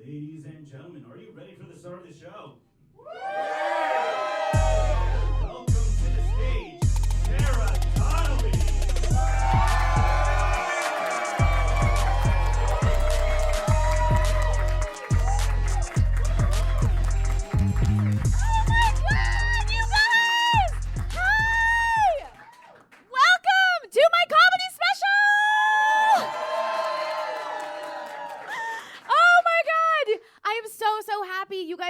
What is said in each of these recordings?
Ladies and gentlemen, are you ready for the start of the show? Welcome to the stage, Sarah Donnelly.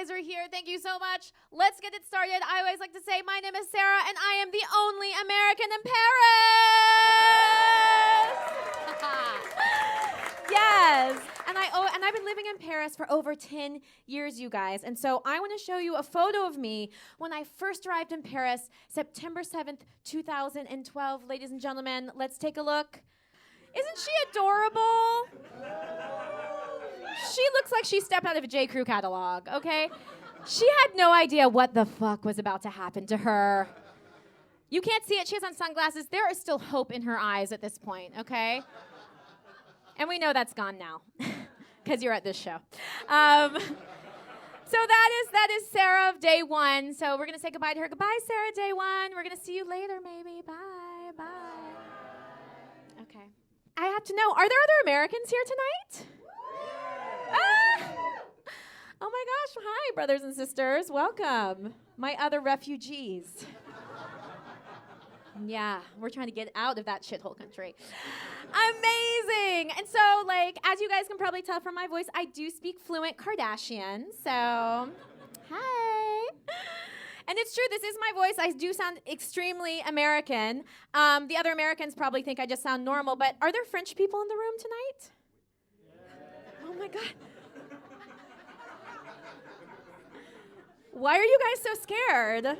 Are here. Thank you so much. Let's get it started. I always like to say my name is Sarah and I am the only American in Paris. Yes. And I've been living in Paris for over 10 years, you guys. And so I want to show you a photo of me when I first arrived in Paris, September 7th, 2012. Ladies and gentlemen, let's take a look. Isn't she adorable? She looks like she stepped out of a J. Crew catalog, okay? She had no idea what the fuck was about to happen to her. You can't see it. She has on sunglasses. There is still hope in her eyes at this point, okay? And we know that's gone now because you're at this show. So that is Sarah of day one. So we're going to say goodbye to her. Goodbye, Sarah, day one. We're going to see you later, maybe. Bye, bye. Okay. I have to know, are there other Americans here tonight? Ah! Oh my gosh, hi brothers and sisters, welcome. My other refugees. Yeah, we're trying to get out of that shithole country. Amazing. And so, as you guys can probably tell from my voice, I do speak fluent Kardashian, so hi. And it's true, this is my voice. I do sound extremely American. The other Americans probably think I just sound normal, but are there French people in the room tonight? Oh my God. Why are you guys so scared?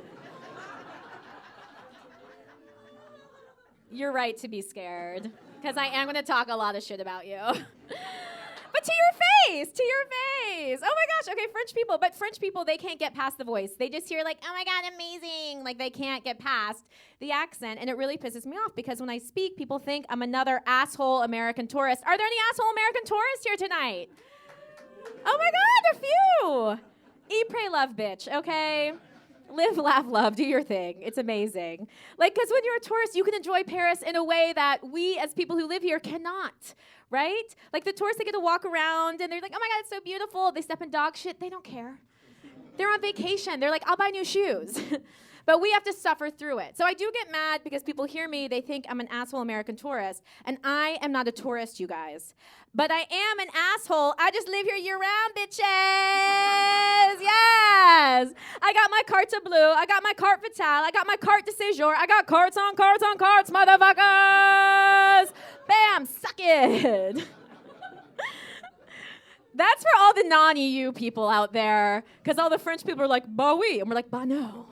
You're right to be scared, because I am going to talk a lot of shit about you. But to your face. Oh my gosh, okay, French people. But French people, they can't get past the voice. They just hear oh my God, amazing. They can't get past the accent, and it really pisses me off, because when I speak, people think I'm another asshole American tourist. Are there any asshole American tourists here tonight? Oh my God, a few. Eat, pray, love, bitch, okay? Live, laugh, love, do your thing. It's amazing. Because when you're a tourist, you can enjoy Paris in a way that we, as people who live here, cannot, right? The tourists, they get to walk around, and they're like, oh my God, it's so beautiful. They step in dog shit. They don't care. They're on vacation. They're like, I'll buy new shoes. But we have to suffer through it. So I do get mad because people hear me, they think I'm an asshole American tourist, and I am not a tourist, you guys. But I am an asshole. I just live here year-round, bitches. Yes. I got my carte bleue. I got my carte vitale. I got my carte de séjour. I got carts on carts on carts, motherfuckers. Bam, suck it. That's for all the non-EU people out there, because all the French people are like, bah oui, and we're like, bah no.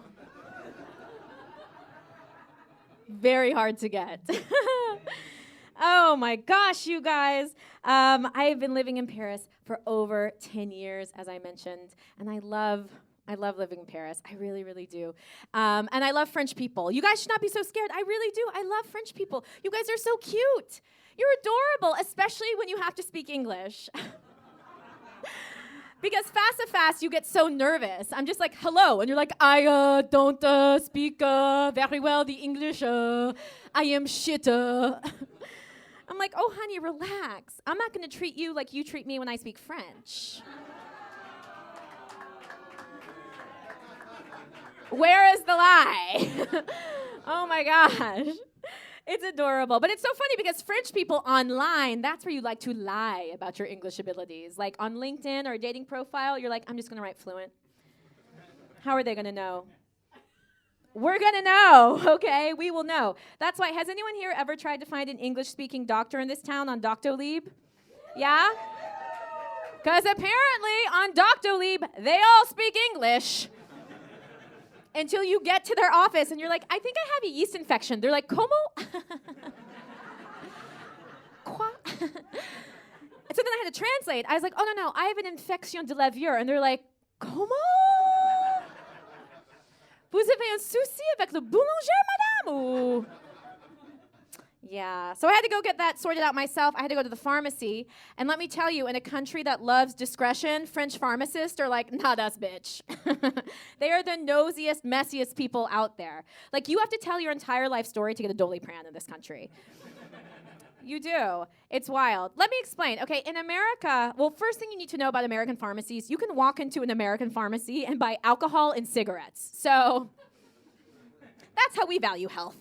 Very hard to get. Oh my gosh, you guys. I have been living in Paris for over 10 years, as I mentioned, and I love living in Paris. I really, really do. And I love French people. You guys should not be so scared. I really do. I love French people. You guys are so cute. You're adorable, especially when you have to speak English. Because fast, you get so nervous. I'm just like, hello. And you're like, I don't speak very well the English. I am shit. I'm like, oh, honey, relax. I'm not going to treat you like you treat me when I speak French. Where is the lie? Oh, my gosh. It's adorable. But it's so funny because French people online, that's where you like to lie about your English abilities. On LinkedIn or a dating profile, you're like, I'm just going to write fluent. How are they going to know? We're going to know, okay? We will know. That's why, has anyone here ever tried to find an English-speaking doctor in this town on Doctolib? Yeah? Because apparently on Doctolib, they all speak English. Until you get to their office and you're like, I think I have a yeast infection. They're like, ¿Cómo? Quoi? So then I had to translate. I was like, oh, no, I have an infection de lèvres. And they're like, ¿Cómo? Vous avez un souci avec le boulanger, madame? Ou Yeah, so I had to go get that sorted out myself. I had to go to the pharmacy. And let me tell you, in a country that loves discretion, French pharmacists are like, not us, bitch. They are the nosiest, messiest people out there. Like, you have to tell your entire life story to get a Doliprane in this country. You do. It's wild. Let me explain. Okay, in America, well, first thing you need to know about American pharmacies, you can walk into an American pharmacy and buy alcohol and cigarettes. So that's how we value health.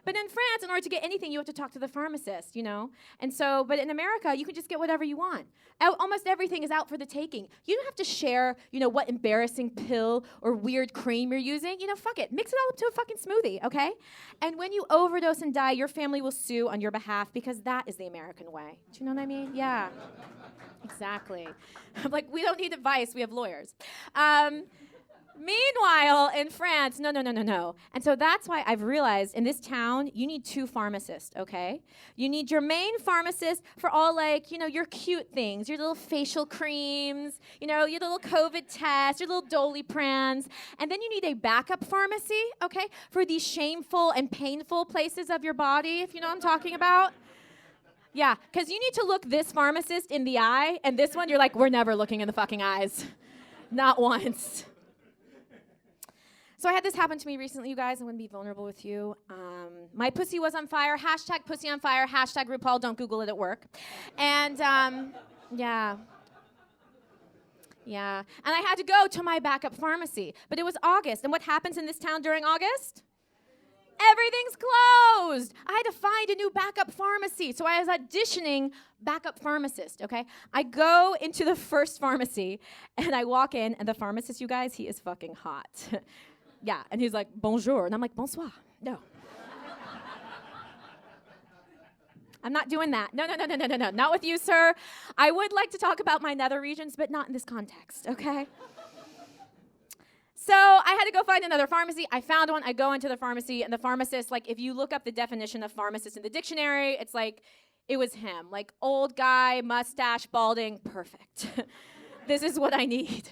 But in France, in order to get anything, you have to talk to the pharmacist, you know? And so, but in America, you can just get whatever you want. Almost everything is out for the taking. You don't have to share, you know, what embarrassing pill or weird cream you're using. You know, fuck it. Mix it all up to a fucking smoothie, okay? And when you overdose and die, your family will sue on your behalf because that is the American way. Do you know what I mean? Yeah. Exactly. I'm like, we don't need advice. We have lawyers. Meanwhile, in France, no. And so that's why I've realized in this town, you need 2 pharmacists, okay? You need your main pharmacist for all, like, you know, your cute things, your little facial creams, you know, your little COVID tests, your little Doliprans. And then you need a backup pharmacy, okay, for these shameful and painful places of your body, if you know what I'm talking about. Yeah, because you need to look this pharmacist in the eye, and this one, you're like, we're never looking in the fucking eyes. Not once. So I had this happen to me recently, you guys. I'm going to be vulnerable with you. My pussy was on fire. Hashtag pussy on fire. Hashtag RuPaul. Don't Google it at work. And yeah. And I had to go to my backup pharmacy. But it was August. And what happens in this town during August? Everything's closed. I had to find a new backup pharmacy. So I was auditioning backup pharmacist, okay? I go into the first pharmacy, and I walk in, and the pharmacist, you guys, he is fucking hot. Yeah, and he's like, bonjour. And I'm like, bonsoir. No. I'm not doing that. No. Not with you, sir. I would like to talk about my nether regions, but not in this context, okay? So I had to go find another pharmacy. I found one. I go into the pharmacy, and the pharmacist, like, if you look up the definition of pharmacist in the dictionary, it's like, it was him. Like, old guy, mustache, balding, perfect. This is what I need.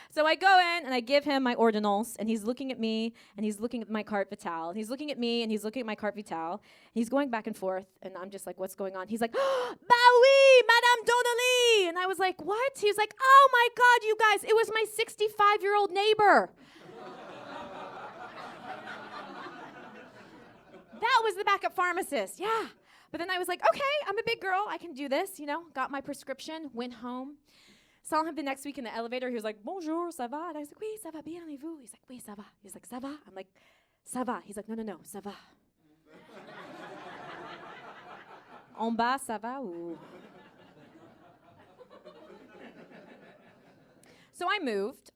So I go in and I give him my ordinals, and he's looking at me, and he's looking at my carte vitale. And he's looking at me, and he's looking at my carte vitale. And he's going back and forth, and I'm just like, what's going on? He's like, bah oui, Madame Donnelly. And I was like, what? He was like, oh my God, you guys, it was my 65-year-old neighbor. That was the backup pharmacist, yeah. But then I was like, okay, I'm a big girl. I can do this, you know. Got my prescription, went home. Saw him the next week in the elevator. He was like, bonjour, ça va? And I was like, oui, ça va bien, et vous? He's like, oui, ça va. He's like, ça va? I'm like, ça va. He's like, no, ça va. En bas, ça va? Ou? So I moved.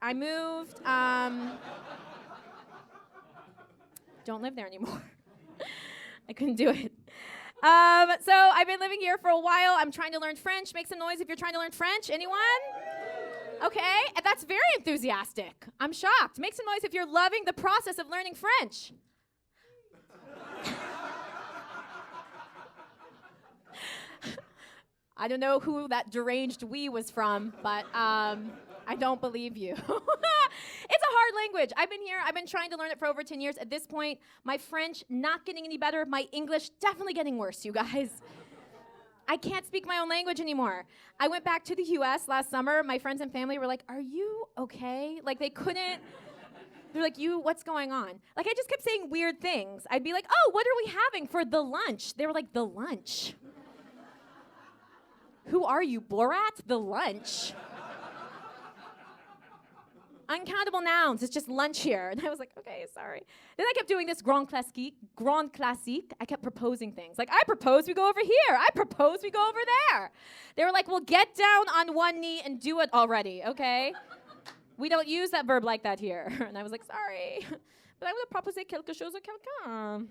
Don't live there anymore. I couldn't do it. So I've been living here for a while. I'm trying to learn French. Make some noise if you're trying to learn French. Anyone? Okay, and that's very enthusiastic. I'm shocked. Make some noise if you're loving the process of learning French. I don't know who that deranged we was from, but I don't believe you. It's a hard language. I've been trying to learn it for over 10 years. At this point, my French not getting any better, my English definitely getting worse, you guys. I can't speak my own language anymore. I went back to the US last summer. My friends and family were like, are you okay? Like, they couldn't. They're like, what's going on? Like, I just kept saying weird things. I'd be like, oh, what are we having for the lunch? They were like, the lunch? Who are you, Borat? The lunch? Uncountable nouns. It's just lunch here. And I was like, okay, sorry. Then I kept doing this grand classique. I kept proposing things. Like, I propose we go over here. I propose we go over there. They were like, well, get down on one knee and do it already, okay? We don't use that verb like that here. And I was like, sorry. But I would proposer quelque chose à quelqu'un.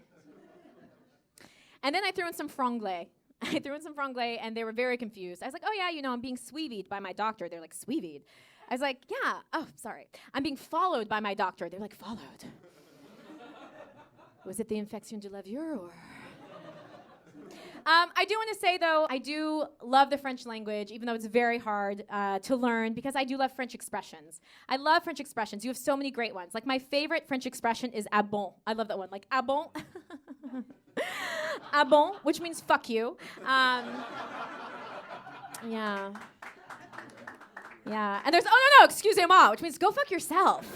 And then I threw in some franglais. And they were very confused. I was like, oh, yeah, you know, I'm being suivied by my doctor. They're like, suivied? I was like, yeah, oh, sorry. I'm being followed by my doctor. They're like, followed? Was it the infection de la vieure, or? I do want to say, though, I do love the French language, even though it's very hard to learn, because I do love French expressions. I love French expressions. You have so many great ones. Like, my favorite French expression is ah bon. I love that one. Like, ah bon. Ah bon, which means fuck you. Yeah. Yeah. And there's, oh no, excusez-moi, which means go fuck yourself.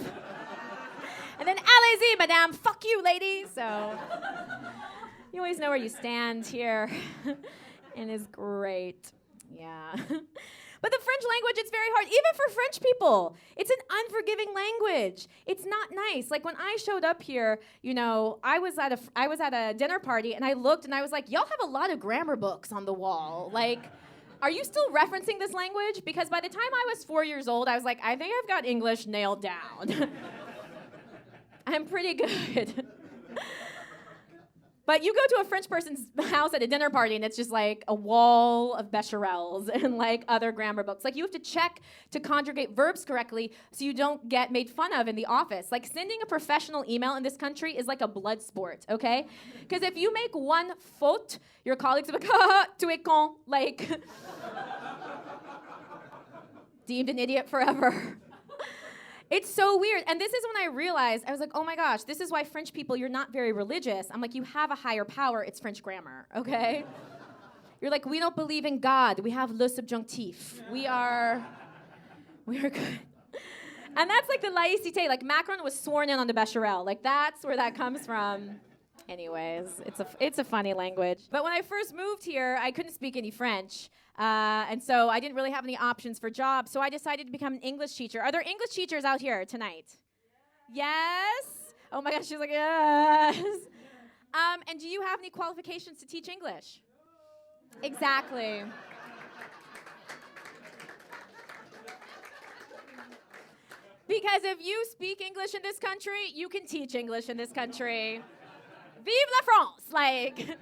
And then allez-y, madame, fuck you, lady. So you always know where you stand here. And it's great. Yeah. But the French language, it's very hard, even for French people. It's an unforgiving language. It's not nice. Like when I showed up here, you know, I was at a dinner party and I looked and I was like, y'all have a lot of grammar books on the wall. Like, are you still referencing this language? Because by the time I was 4 years old, I was like, I think I've got English nailed down. I'm pretty good. But you go to a French person's house at a dinner party and it's just like a wall of bechamels and like other grammar books. Like you have to check to conjugate verbs correctly so you don't get made fun of in the office. Like sending a professional email in this country is like a blood sport, okay? Because if you make one faute, your colleagues are like, ha, tu es con, like deemed an idiot forever. It's so weird. And this is when I realized, I was like, oh my gosh, this is why French people, you're not very religious. I'm like, you have a higher power. It's French grammar, okay? You're like, we don't believe in God. We have le subjonctif. We are good. And that's like the laïcité. Like Macron was sworn in on the Bechamel. Like that's where that comes from. Anyways, it's a funny language. But when I first moved here, I couldn't speak any French. And so I didn't really have any options for jobs. So I decided to become an English teacher. Are there English teachers out here tonight? Yes? Oh my gosh, she's like, yes. And do you have any qualifications to teach English? Exactly. Because if you speak English in this country, you can teach English in this country. Vive la France! Like,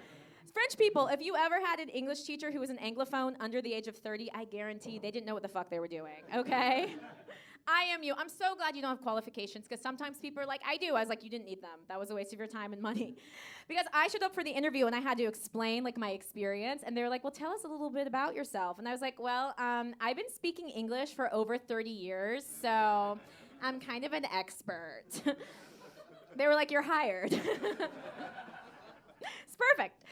French people, if you ever had an English teacher who was an Anglophone under the age of 30, I guarantee they didn't know what the fuck they were doing, okay? I am you. I'm so glad you don't have qualifications, because sometimes people are like, I do. I was like, you didn't need them. That was a waste of your time and money. Because I showed up for the interview, and I had to explain, like, my experience, and they were like, well, tell us a little bit about yourself. And I was like, well, I've been speaking English for over 30 years, so I'm kind of an expert. They were like, you're hired. It's perfect.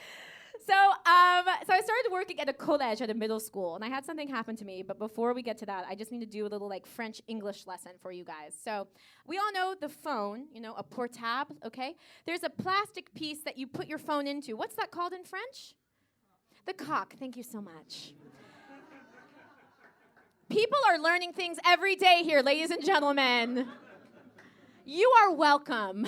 So I started working at a college, at a middle school, and I had something happen to me. But before we get to that, I just need to do a little like French English lesson for you guys. So we all know the phone, you know, a portable, okay? There's a plastic piece that you put your phone into. What's that called in French? The coque. Thank you so much. People are learning things every day here, ladies and gentlemen. You are welcome.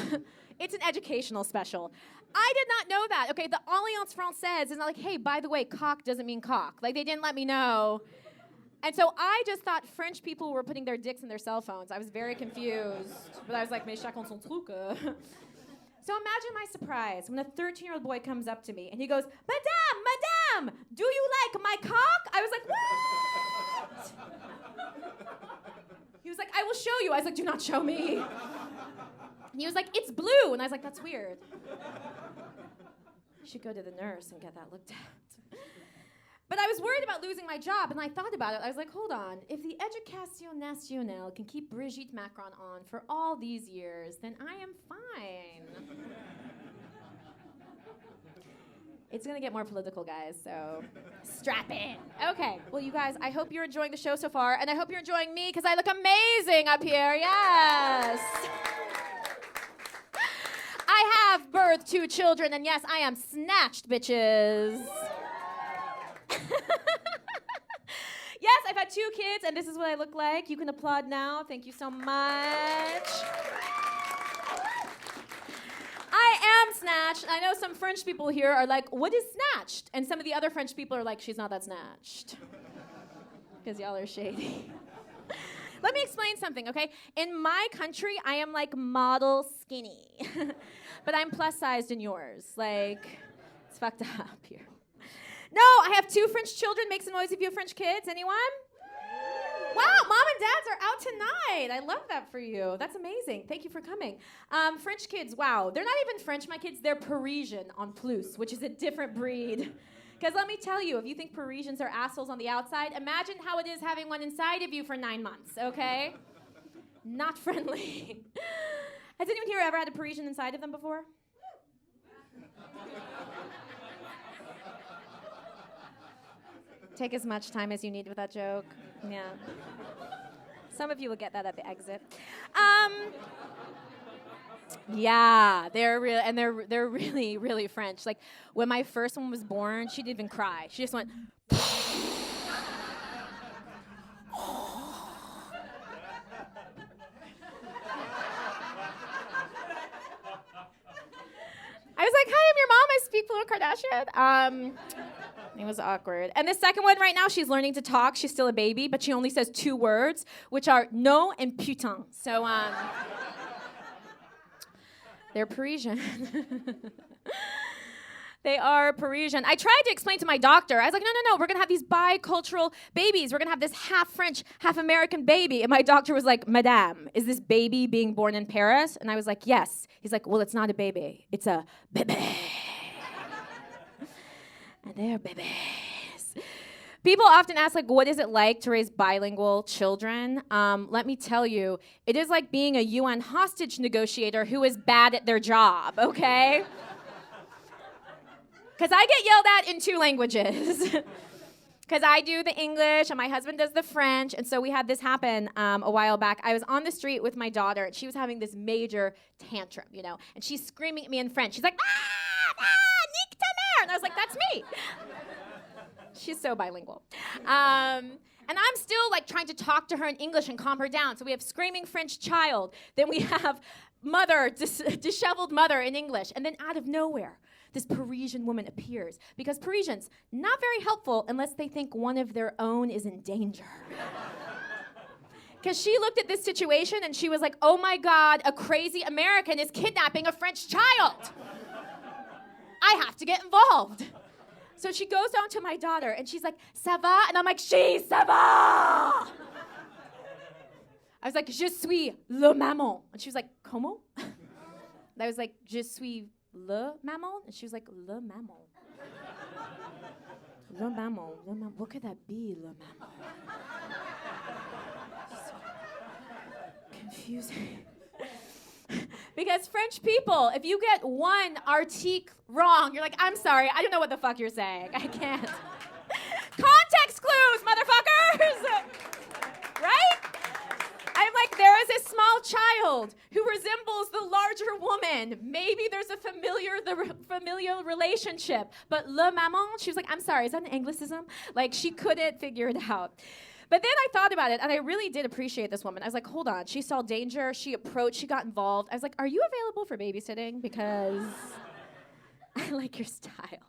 It's an educational special. I did not know that. Okay, the Alliance Française is not like, hey, by the way, cock doesn't mean cock. Like, they didn't let me know. And so I just thought French people were putting their dicks in their cell phones. I was very confused. But I was like, mais chacun son truc. So imagine my surprise when a 13-year-old boy comes up to me and he goes, Madame, do you like my cock? I was like, what? He was like, I will show you. I was like, do not show me. And he was like, it's blue. And I was like, that's weird. You should go to the nurse and get that looked at. But I was worried about losing my job, and I thought about it. I was like, hold on. If the Éducation Nationale can keep Brigitte Macron on for all these years, then I am fine. It's going to get more political, guys, so strap in. Okay, well, you guys, I hope you're enjoying the show so far, and I hope you're enjoying me, because I look amazing up here, yes! I have birthed 2 children, and yes, I am snatched, bitches. Yes, I've had 2 kids, and this is what I look like. You can applaud now. Thank you so much. I am snatched. I know some French people here are like, what is snatched? And some of the other French people are like, she's not that snatched. Because y'all are shady. Let me explain something, okay? In my country, I am like model skinny. But I'm plus sized in yours. Like, it's fucked up here. No, I have 2 French children. Make some noise if you have French kids. Anyone? Wow, mom and dads are out tonight. I love that for you. That's amazing. Thank you for coming. French kids, wow. They're not even French, my kids. They're Parisian en plus, which is a different breed. Because let me tell you, if you think Parisians are assholes on the outside, imagine how it is having one inside of you for 9 months, okay? Not friendly. Has anyone here ever had a Parisian inside of them before? Take as much time as you need with that joke. Yeah. Some of you will get that at the exit. Yeah, they're really, really French. Like when my first one was born, she didn't even cry. She just went. I was like, "Hi, I'm your mom. I speak fluent Kardashian." It was awkward. And the second one right now, she's learning to talk. She's still a baby, but she only says 2 words, which are no and putain. So, they're Parisian. They are Parisian. I tried to explain to my doctor. I was like, no, we're going to have these bicultural babies. We're going to have this half French, half American baby. And my doctor was like, Madame, is this baby being born in Paris? And I was like, yes. He's like, well, it's not a baby. It's a bébé. And they're babies. People often ask, like, what is it like to raise bilingual children? Let me tell you, it is like being a UN hostage negotiator who is bad at their job, okay? Because I get yelled at in 2 languages. Because I do the English and my husband does the French. And so we had this happen a while back. I was on the street with my daughter and she was having this major tantrum, you know, and she's screaming at me in French. She's like, nique ta mère. And I was like, that's me. She's so bilingual. And I'm still like trying to talk to her in English and calm her down. So we have screaming French child. Then we have mother, disheveled mother in English. And then out of nowhere, this Parisian woman appears because Parisians, not very helpful unless they think one of their own is in danger. Because she looked at this situation and she was like, oh my God, a crazy American is kidnapping a French child. I have to get involved. So she goes down to my daughter and she's like, ça va? And I'm like, ça va! I was like, je suis le maman. And she was like, comment? And I was like, je suis le maman? And she was like, le maman. Le maman, le maman. What could that be, le maman? So confusing. Because French people, if you get one article wrong, you're like, I'm sorry, I don't know what the fuck you're saying. I can't. Context clues, motherfuckers! Right? I'm like, there is a small child who resembles the larger woman. Maybe there's a familial relationship. But le maman, she was like, I'm sorry, is that an Anglicism? Like, she couldn't figure it out. But then I thought about it, and I really did appreciate this woman. I was like, hold on. She saw danger. She approached. She got involved. I was like, are you available for babysitting? Because I like your style.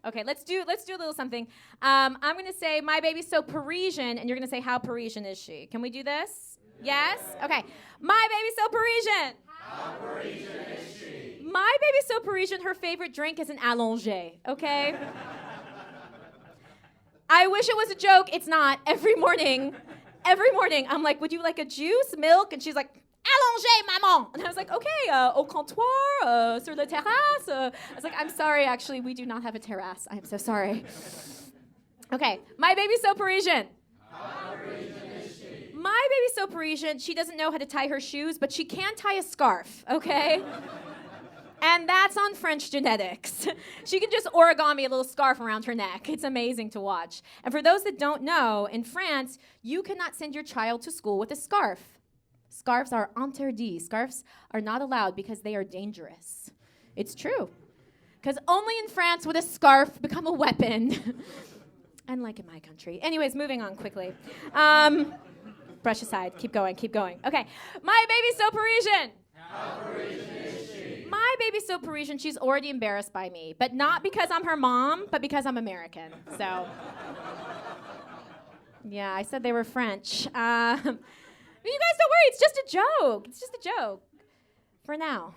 Okay, let's do a little something. I'm going to say, my baby's so Parisian, and you're going to say, how Parisian is she? Can we do this? Yes? Okay. My baby's so Parisian. How Parisian is she? My baby's so Parisian, her favorite drink is an allongé, okay? I wish it was a joke. It's not. Every morning, I'm like, would you like a juice, milk? And she's like, allongé, maman. And I was like, okay, au comptoir, sur la terrasse. I was like, I'm sorry, actually, we do not have a terrace. I am so sorry. Okay, my baby's so Parisian. How Parisian is she? My baby's so Parisian, she doesn't know how to tie her shoes, but she can tie a scarf, okay? And that's on French genetics. She can just origami a little scarf around her neck. It's amazing to watch. And for those that don't know, in France, you cannot send your child to school with a scarf. Scarves are interdits. Scarves are not allowed because they are dangerous. It's true. Because only in France would a scarf become a weapon. Unlike in my country. Anyways, moving on quickly. Brush aside. Keep going. Okay. My baby's so Parisian. How Parisian is she? My baby's so Parisian, she's already embarrassed by me. But not because I'm her mom, but because I'm American. So, yeah, I said they were French. You guys don't worry, it's just a joke. It's just a joke. For now.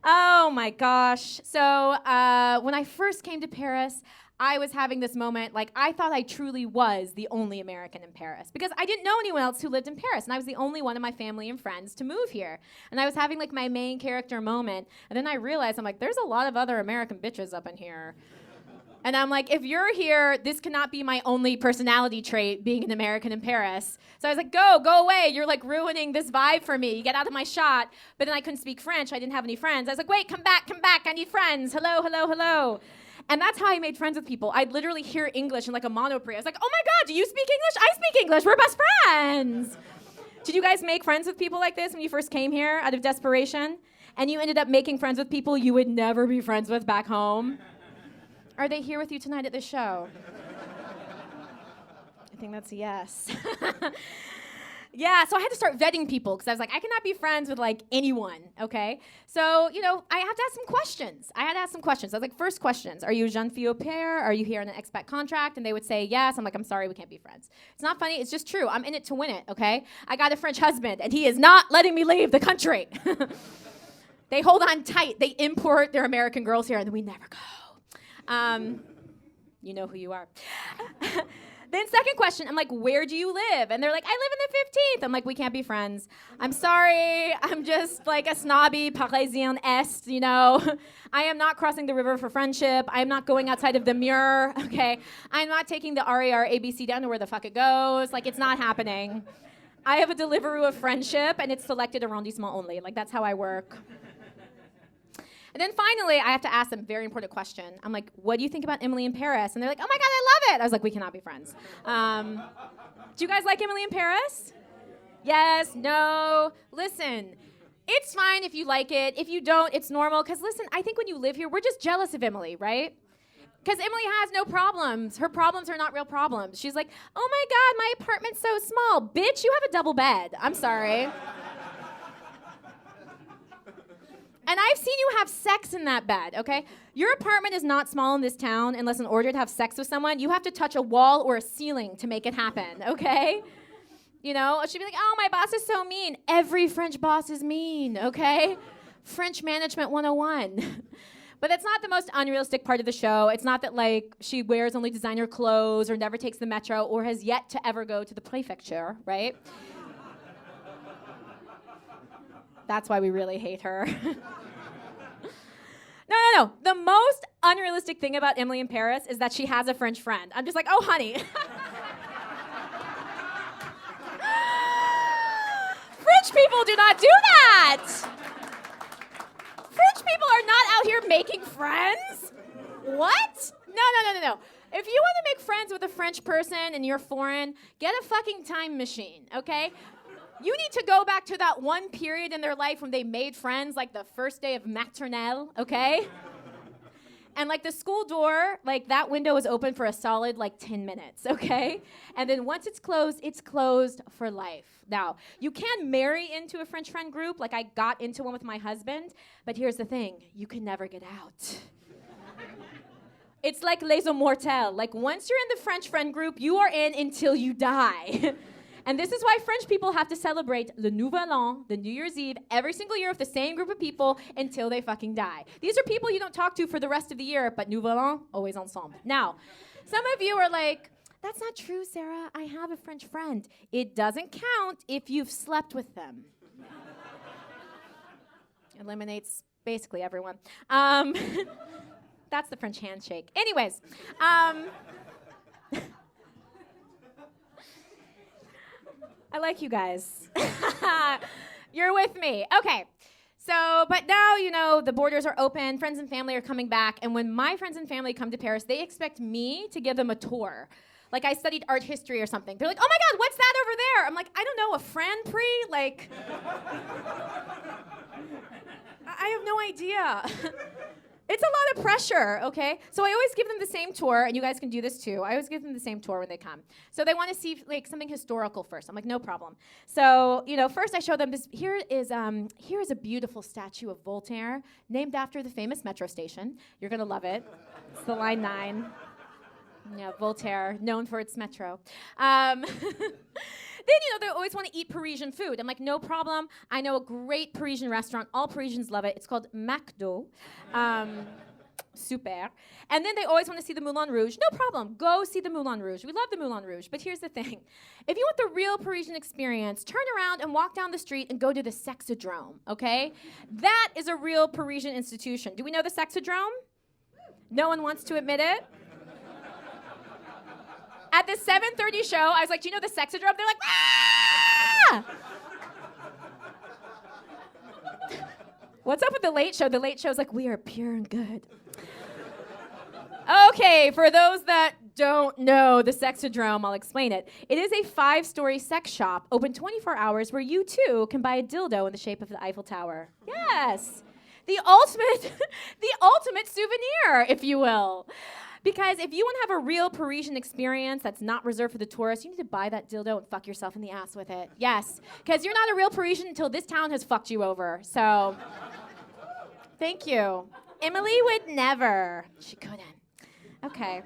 Oh my gosh. So, when I first came to Paris, I was having this moment, like, I thought I truly was the only American in Paris because I didn't know anyone else who lived in Paris, and I was the only one of my family and friends to move here. And I was having, like, my main character moment, and then I realized, I'm like, there's a lot of other American bitches up in here. And I'm like, if you're here, this cannot be my only personality trait, being an American in Paris. So I was like, go away. You're, like, ruining this vibe for me. Get out of my shot. But then I couldn't speak French. I didn't have any friends. I was like, wait, come back. I need friends. Hello. And that's how I made friends with people. I'd literally hear English in like a monoprix. I was like, oh my God, do you speak English? I speak English. We're best friends. Did you guys make friends with people like this when you first came here out of desperation? And you ended up making friends with people you would never be friends with back home? Are they here with you tonight at this show? I think that's a yes. Yeah, so I had to start vetting people because I was like, I cannot be friends with like anyone, okay? So, you know, I have to ask some questions. I was like, first questions, are you a jeune fille au pair? Are you here on an expat contract? And they would say yes. I'm like, I'm sorry, we can't be friends. It's not funny, it's just true. I'm in it to win it, okay? I got a French husband and he is not letting me leave the country. They hold on tight. They import their American girls here and then we never go. You know who you are. Then second question, I'm like, where do you live? And they're like, I live in the 15th. I'm like, we can't be friends. I'm sorry. I'm just like a snobby Parisian Est, you know. I am not crossing the river for friendship. I am not going outside of the mur, okay? I'm not taking the RER ABC down to where the fuck it goes. Like, it's not happening. I have a Deliveroo of friendship, and it's selected arrondissement only. Like, that's how I work. And then finally, I have to ask them a very important question. I'm like, what do you think about Emily in Paris? And they're like, oh my God, I love it. I was like, we cannot be friends. Do you guys like Emily in Paris? Yes, no. Listen, it's fine if you like it. If you don't, it's normal. Because listen, I think when you live here, we're just jealous of Emily, right? Because Emily has no problems. Her problems are not real problems. She's like, oh my God, my apartment's so small. Bitch, you have a double bed. I'm sorry. And I've seen you have sex in that bed, okay? Your apartment is not small in this town unless in order to have sex with someone, you have to touch a wall or a ceiling to make it happen, okay? You know, she'd be like, oh, my boss is so mean. Every French boss is mean, okay? French management 101. But that's not the most unrealistic part of the show. It's not that, like, she wears only designer clothes or never takes the metro or has yet to ever go to the prefecture, right? That's why we really hate her. No. The most unrealistic thing about Emily in Paris is that she has a French friend. I'm just like, oh, honey. French people do not do that. French people are not out here making friends. What? No. If you want to make friends with a French person and you're foreign, get a fucking time machine, okay? You need to go back to that one period in their life when they made friends, like the first day of maternelle, okay? And like the school door, like that window is open for a solid like 10 minutes, okay? And then once it's closed for life. Now, you can marry into a French friend group, like I got into one with my husband, but here's the thing, you can never get out. It's like les immortels, like once you're in the French friend group, you are in until you die. And this is why French people have to celebrate Le Nouvel An, the New Year's Eve, every single year with the same group of people until they fucking die. These are people you don't talk to for the rest of the year, but Nouvel An, always ensemble. Now, some of you are like, that's not true, Sarah. I have a French friend. It doesn't count if you've slept with them. Eliminates basically everyone. That's the French handshake. Anyways, I like you guys. You're with me. Okay. So, but now, you know, the borders are open, friends and family are coming back, and when my friends and family come to Paris, they expect me to give them a tour. Like I studied art history or something. They're like, oh my God, what's that over there? I'm like, I don't know, a Franprix? Like, I have no idea. It's a lot of pressure, okay? So I always give them the same tour, and you guys can do this too. I always give them the same tour when they come. So they want to see like something historical first. I'm like, no problem. So, you know, first I show them this. Here is a beautiful statue of Voltaire, named after the famous metro station. You're gonna love it. It's the Line 9. Yeah, Voltaire, known for its metro. Then, you know, they always want to eat Parisian food. I'm like, no problem. I know a great Parisian restaurant. All Parisians love it. It's called McDo. Super. And then they always want to see the Moulin Rouge. No problem. Go see the Moulin Rouge. We love the Moulin Rouge. But here's the thing. If you want the real Parisian experience, turn around and walk down the street and go to the Sexodrome, okay? That is a real Parisian institution. Do we know the Sexodrome? No one wants to admit it? At the 7:30 show, I was like, do you know the Sexodrome? They're like, ah! What's up with the Late Show? The Late Show's like, we are pure and good. Okay, for those that don't know the Sexodrome, I'll explain it. It is a 5-story sex shop open 24 hours where you too can buy a dildo in the shape of the Eiffel Tower. Yes. The ultimate souvenir, if you will. Because if you want to have a real Parisian experience that's not reserved for the tourists, you need to buy that dildo and fuck yourself in the ass with it. Yes. Because you're not a real Parisian until this town has fucked you over. So, thank you. Emily would never. She couldn't. Okay.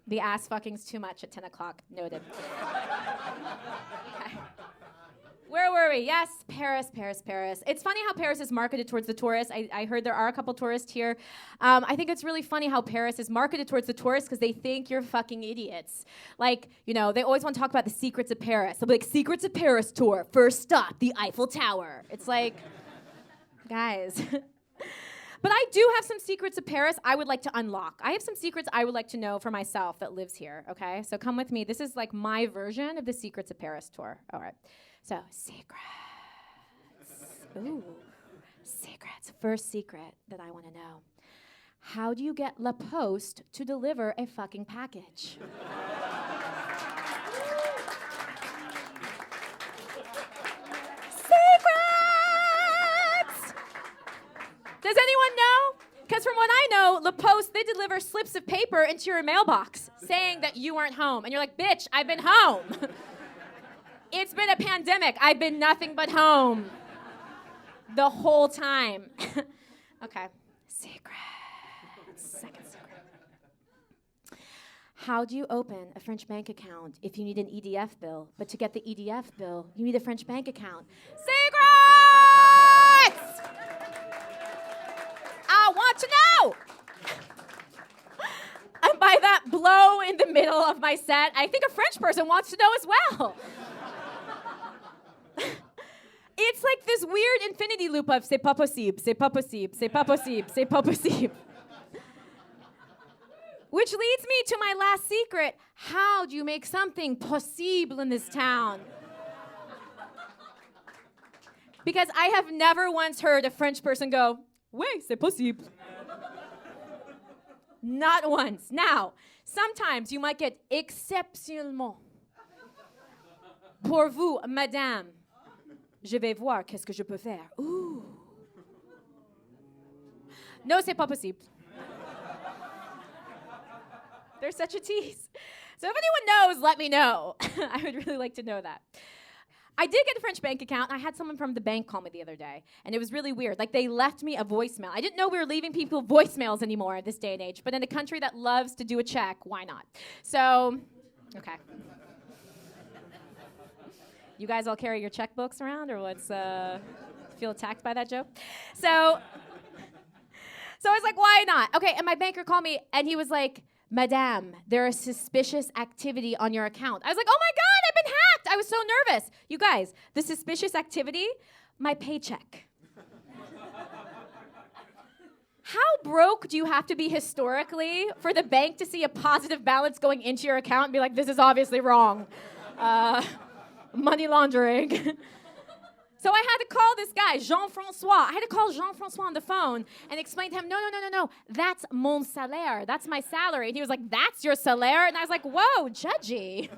The ass fucking's too much at 10 o'clock. Noted. Okay. Where were we? Yes, Paris. It's funny how Paris is marketed towards the tourists. I heard there are a couple tourists here. I think it's really funny how Paris is marketed towards the tourists because they think you're fucking idiots. Like, you know, they always want to talk about the secrets of Paris. They'll be like, Secrets of Paris tour. First stop, the Eiffel Tower. It's like, guys. But I do have some secrets of Paris I would like to unlock. I have some secrets I would like to know for myself that lives here, okay? So come with me. This is like my version of the Secrets of Paris tour. All right. So, secrets. Ooh, secrets. First secret that I want to know. How do you get La Poste to deliver a fucking package? Does anyone know? Because from what I know, La Poste, they deliver slips of paper into your mailbox saying that you weren't home. And you're like, bitch, I've been home. It's been a pandemic. I've been nothing but home the whole time. Okay. Secret. Second secret. How do you open a French bank account if you need an EDF bill? But to get the EDF bill, you need a French bank account. Secrets! I want to know! And by that blow in the middle of my set, I think a French person wants to know as well. It's like this weird infinity loop of c'est pas possible, c'est pas possible, c'est pas possible, c'est pas possible. Which leads me to my last secret. How do you make something possible in this town? Because I have never once heard a French person go, oui, c'est possible. Not once. Now, sometimes you might get exceptionnellement. Pour vous, madame. Je vais voir qu'est-ce que je peux faire. Ooh. No, c'est pas possible. They're such a tease. So if anyone knows, let me know. I would really like to know that. I did get a French bank account, and I had someone from the bank call me the other day, and it was really weird. Like, they left me a voicemail. I didn't know we were leaving people voicemails anymore at this day and age, but in a country that loves to do a check, why not? So, okay. You guys all carry your checkbooks around, or what's, feel attacked by that joke? So I was like, why not? Okay, and my banker called me, and he was like, Madame, there is suspicious activity on your account. I was like, oh my God, I've been hacked. I was so nervous. You guys, the suspicious activity, my paycheck. How broke do you have to be historically for the bank to see a positive balance going into your account and be like, this is obviously wrong? Money laundering. So I had to call this guy, Jean-Francois. I had to call Jean-Francois on the phone and explain to him, no, that's mon salaire. That's my salary. And he was like, that's your salaire? And I was like, whoa, judgy.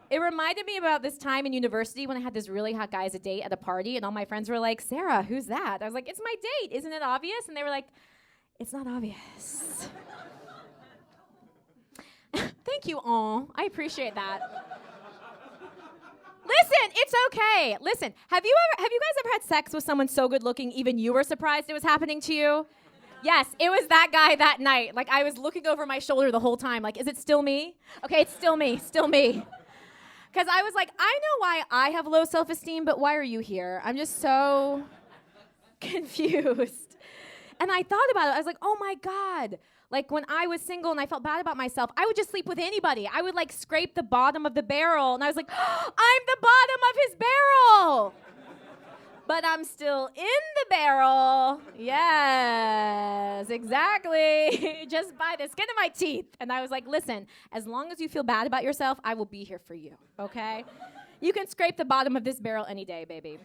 It reminded me about this time in university when I had this really hot guy as a date at a party, and all my friends were like, Sarah, who's that? I was like, it's my date. Isn't it obvious? And they were like, it's not obvious. Thank you, Aude. I appreciate that. Listen, it's okay. Listen, have you guys ever had sex with someone so good looking even you were surprised it was happening to you? Yes, it was that guy that night. Like, I was looking over my shoulder the whole time. Like, is it still me? Okay, it's still me. Because I was like, I know why I have low self-esteem, but why are you here? I'm just so confused. And I thought about it. I was like, oh my God. Like, when I was single and I felt bad about myself, I would just sleep with anybody. I would, like, scrape the bottom of the barrel. And I was like, oh, I'm the bottom of his barrel. But I'm still in the barrel. Yes, exactly. Just by the skin of my teeth. And I was like, listen, as long as you feel bad about yourself, I will be here for you, okay? You can scrape the bottom of this barrel any day, baby.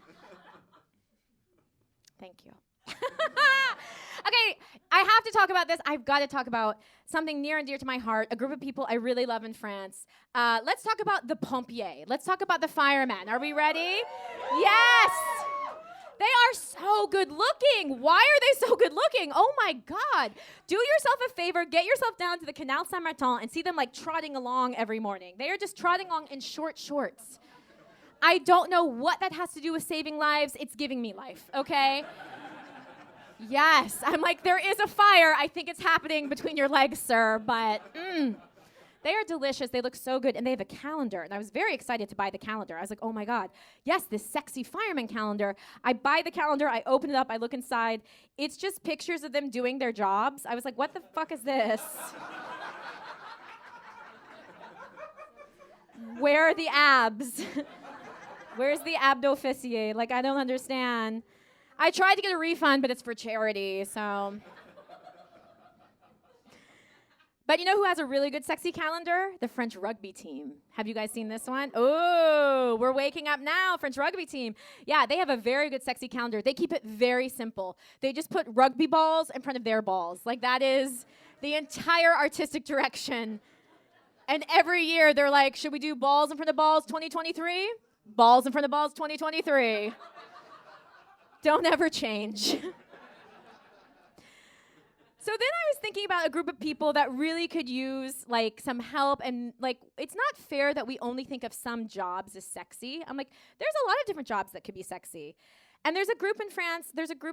Thank you. Okay, I have to talk about this. I've got to talk about something near and dear to my heart, a group of people I really love in France. Let's talk about the pompiers. Let's talk about the firemen. Are we ready? Yes! They are so good looking. Why are they so good looking? Oh my God. Do yourself a favor, get yourself down to the Canal Saint-Martin and see them like trotting along every morning. They are just trotting along in short shorts. I don't know what that has to do with saving lives. It's giving me life, okay? Yes, I'm like, there is a fire. I think it's happening between your legs, sir, but they are delicious. They look so good, and they have a calendar, and I was very excited to buy the calendar. I was like, oh my God, yes, this sexy fireman calendar. I buy the calendar, I open it up, I look inside. It's just pictures of them doing their jobs. I was like, what the fuck is this? Where are the abs? Where's the abdo-fessier? Like, I don't understand. I tried to get a refund, but it's for charity, so. But you know who has a really good sexy calendar? The French rugby team. Have you guys seen this one? Oh, we're waking up now, French rugby team. Yeah, they have a very good sexy calendar. They keep it very simple. They just put rugby balls in front of their balls. Like, that is the entire artistic direction. And every year, they're like, should we do balls in front of balls 2023? Balls in front of balls 2023. Don't ever change. So then I was thinking about a group of people that really could use like some help, and like it's not fair that we only think of some jobs as sexy. I'm like, there's a lot of different jobs that could be sexy. And there's a group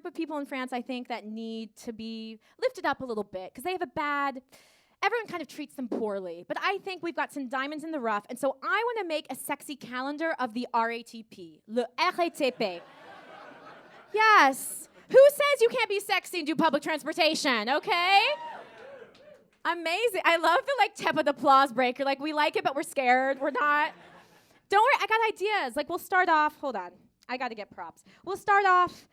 of people in France, I think, that need to be lifted up a little bit because they have everyone kind of treats them poorly. But I think we've got some diamonds in the rough, and so I want to make a sexy calendar of the RATP, le RATP. Yes. Who says you can't be sexy and do public transportation, okay? Amazing. I love the like tepid applause break. You're like, we like it, but we're scared. We're not. Don't worry, I got ideas. Like, we'll start off, hold on. I got to get props. We'll start off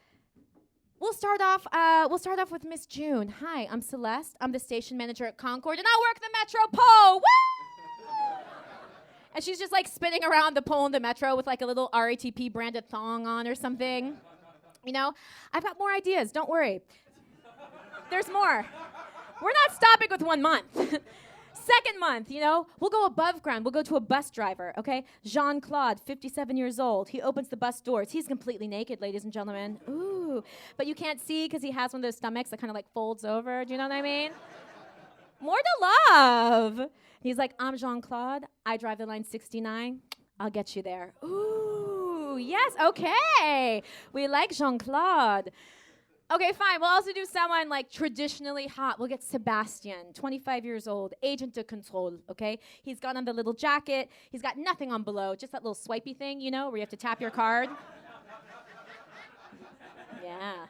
with Miss June. Hi, I'm Celeste. I'm the station manager at Concord, and I work the Metro pole. Woo! And she's just like spinning around the pole in the Metro with like a little RATP branded thong on or something. You know, I've got more ideas. Don't worry. There's more. We're not stopping with 1 month. Second month, you know, we'll go above ground. We'll go to a bus driver, okay? Jean-Claude, 57 years old. He opens the bus doors. He's completely naked, ladies and gentlemen. Ooh. But you can't see because he has one of those stomachs that kind of like folds over. Do you know what I mean? More to love. He's like, I'm Jean-Claude. I drive the line 69. I'll get you there. Ooh, yes, okay. We like Jean-Claude. Okay, fine. We'll also do someone like traditionally hot. We'll get Sebastian, 25 years old, agent de control, okay? He's got on the little jacket. He's got nothing on below, just that little swipey thing, you know, where you have to tap your card. Yeah.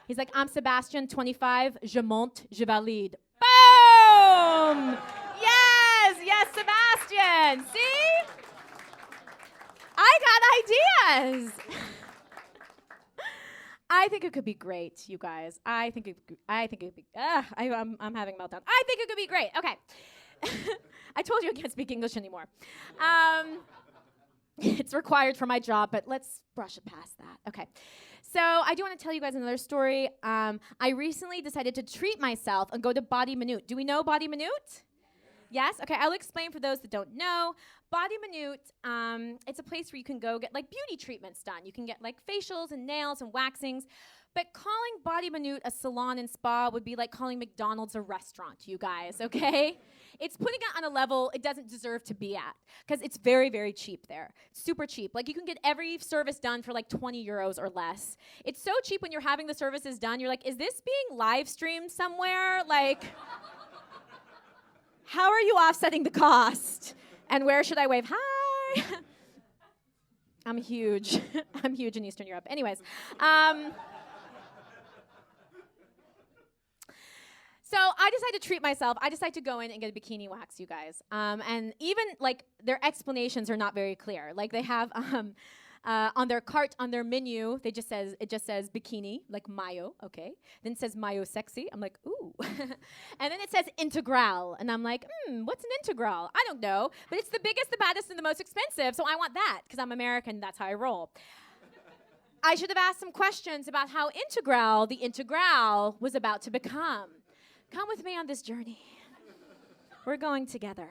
He's like, I'm Sebastian, 25, je monte, je valide. Boom! Yes, Sebastian. See? I got ideas. I think it could be great, you guys. I think it could be. I'm having a meltdown. I think it could be great. Okay. I told you I can't speak English anymore. It's required for my job, but let's brush it past that. Okay. So I do want to tell you guys another story. I recently decided to treat myself and go to Body Minute. Do we know Body Minute? Yes? Okay, I'll explain for those that don't know. Body Minute, it's a place where you can go get like beauty treatments done. You can get like facials and nails and waxings. But calling Body Minute a salon and spa would be like calling McDonald's a restaurant, you guys, okay? It's putting it on a level it doesn't deserve to be at because it's very, very cheap there. Super cheap. Like you can get every service done for like 20 euros or less. It's so cheap when you're having the services done. You're like, is this being live streamed somewhere? Like, how are you offsetting the cost? And where should I wave? Hi. I'm huge. I'm huge in Eastern Europe. Anyways. So I decided to treat myself. I decided to go in and get a bikini wax, you guys. And even like their explanations are not very clear. Like they have on their cart, on their menu, it just says bikini, like mayo, okay. Then it says mayo sexy. I'm like, ooh. And then it says integral. And I'm like, what's an integral? I don't know. But it's the biggest, the baddest, and the most expensive. So I want that because I'm American. That's how I roll. I should have asked some questions about how integral the integral was about to become. Come with me on this journey. We're going together.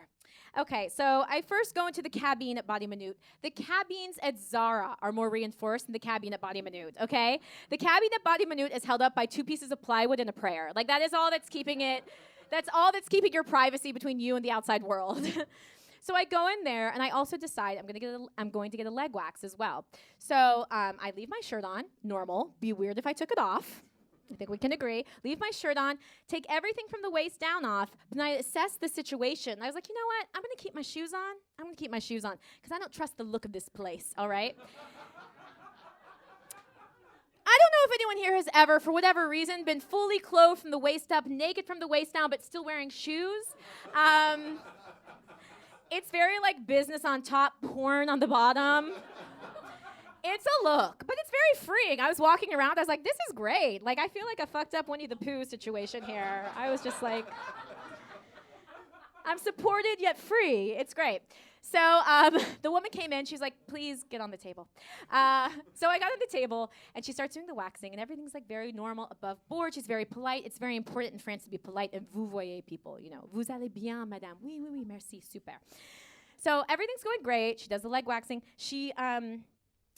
Okay, so I first go into the cabine at Body Minute. The cabines at Zara are more reinforced than the cabine at Body Minute, okay? The cabine at Body Minute is held up by 2 pieces of plywood and a prayer. Like, that is all that's keeping it, that's all that's keeping your privacy between you and the outside world. So I go in there, and I also decide I'm going to get a leg wax as well. So I leave my shirt on, normal, be weird if I took it off. I think we can agree. Leave my shirt on, take everything from the waist down off, and I assess the situation. I was like, you know what? I'm going to keep my shoes on. I'm going to keep my shoes on because I don't trust the look of this place, all right? I don't know if anyone here has ever, for whatever reason, been fully clothed from the waist up, naked from the waist down, but still wearing shoes. It's very like business on top, porn on the bottom. It's a look, but it's very freeing. I was walking around, I was like, this is great. Like, I feel like a fucked up Winnie the Pooh situation here. I was just like, I'm supported yet free. It's great. So the woman came in, she's like, please get on the table. So I got on the table, and she starts doing the waxing, and everything's like very normal, above board. She's very polite. It's very important in France to be polite, and vous voyez people, you know. Vous allez bien, madame. Oui, oui, oui, merci, super. So everything's going great. She does the leg waxing.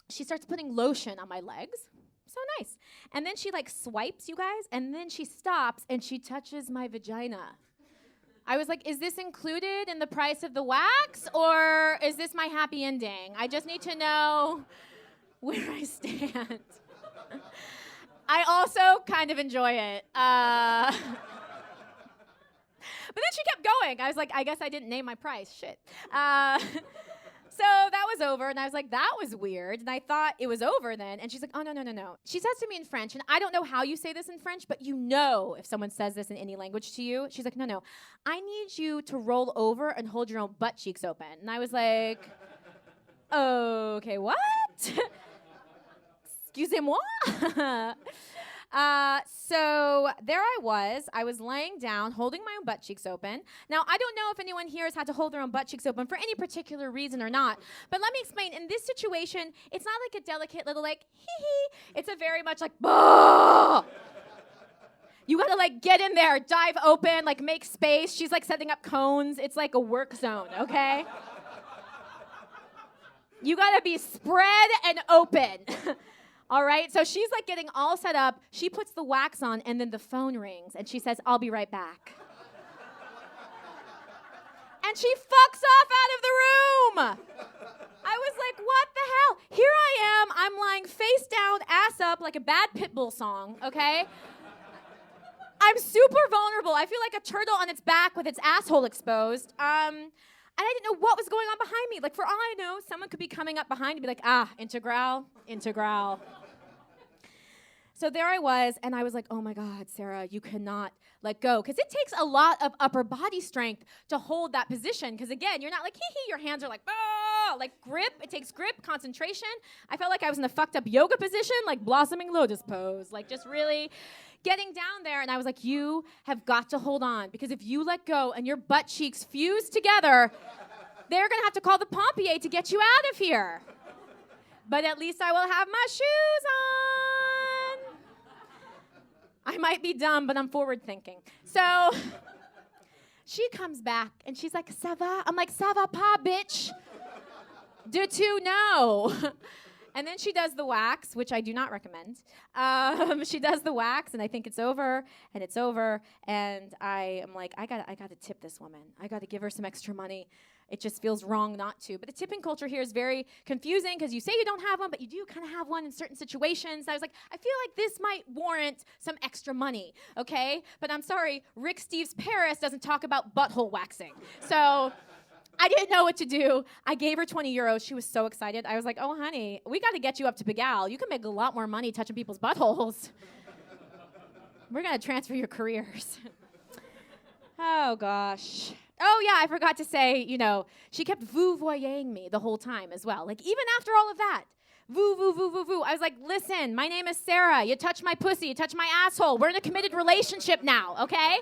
She starts putting lotion on my legs. So nice. And then she like swipes, you guys, and then she stops and she touches my vagina. I was like, is this included in the price of the wax, or is this my happy ending? I just need to know where I stand. I also kind of enjoy it. But then she kept going. I was like, I guess I didn't name my price. Shit. So that was over, and I was like, that was weird. And I thought it was over then. And she's like, oh, no. She says to me in French, and I don't know how you say this in French, but you know if someone says this in any language to you. She's like, no. I need you to roll over and hold your own butt cheeks open. And I was like, okay, what? Excusez-moi? So there I was laying down, holding my own butt cheeks open. Now, I don't know if anyone here has had to hold their own butt cheeks open for any particular reason or not, but let me explain. In this situation, it's not like a delicate little like, hee-hee. It's a very much like, bah! You gotta like get in there, dive open, like make space. She's like setting up cones. It's like a work zone, okay? You gotta be spread and open. All right, so she's like getting all set up. She puts the wax on, and then the phone rings, and she says, I'll be right back. And she fucks off out of the room. I was like, what the hell? Here I am. I'm lying face down, ass up, like a bad Pitbull song, okay? I'm super vulnerable. I feel like a turtle on its back with its asshole exposed. And I didn't know what was going on behind me. Like, for all I know, someone could be coming up behind and be like, integral. So there I was, and I was like, oh my God, Sarah, you cannot let go. Because it takes a lot of upper body strength to hold that position. Because again, you're not like, hee-hee, your hands are like, ah, like grip. It takes grip, concentration. I felt like I was in a fucked up yoga position, like blossoming lotus pose. Like just really getting down there. And I was like, you have got to hold on. Because if you let go and your butt cheeks fuse together, they're going to have to call the pompier to get you out of here. But at least I will have my shoes on. I might be dumb, but I'm forward thinking. So she comes back and she's like, ça va? I'm like, ça va pas, bitch. Do tu know? And then she does the wax, which I do not recommend. She does the wax, and I think it's over, and I am like, I gotta tip this woman. I gotta give her some extra money. It just feels wrong not to. But the tipping culture here is very confusing because you say you don't have one, but you do kind of have one in certain situations. I was like, I feel like this might warrant some extra money, okay? But I'm sorry, Rick Steves Paris doesn't talk about butthole waxing. So I didn't know what to do. I gave her 20 euros. She was so excited. I was like, oh, honey, we got to get you up to Pigalle. You can make a lot more money touching people's buttholes. We're going to transfer your careers. Oh, gosh. Oh, yeah, I forgot to say, she kept vous voying me the whole time as well. Like, even after all of that, vous, vous, vous, vous, vous. I was like, listen, my name is Sarah. You touch my pussy. You touch my asshole. We're in a committed relationship now, okay?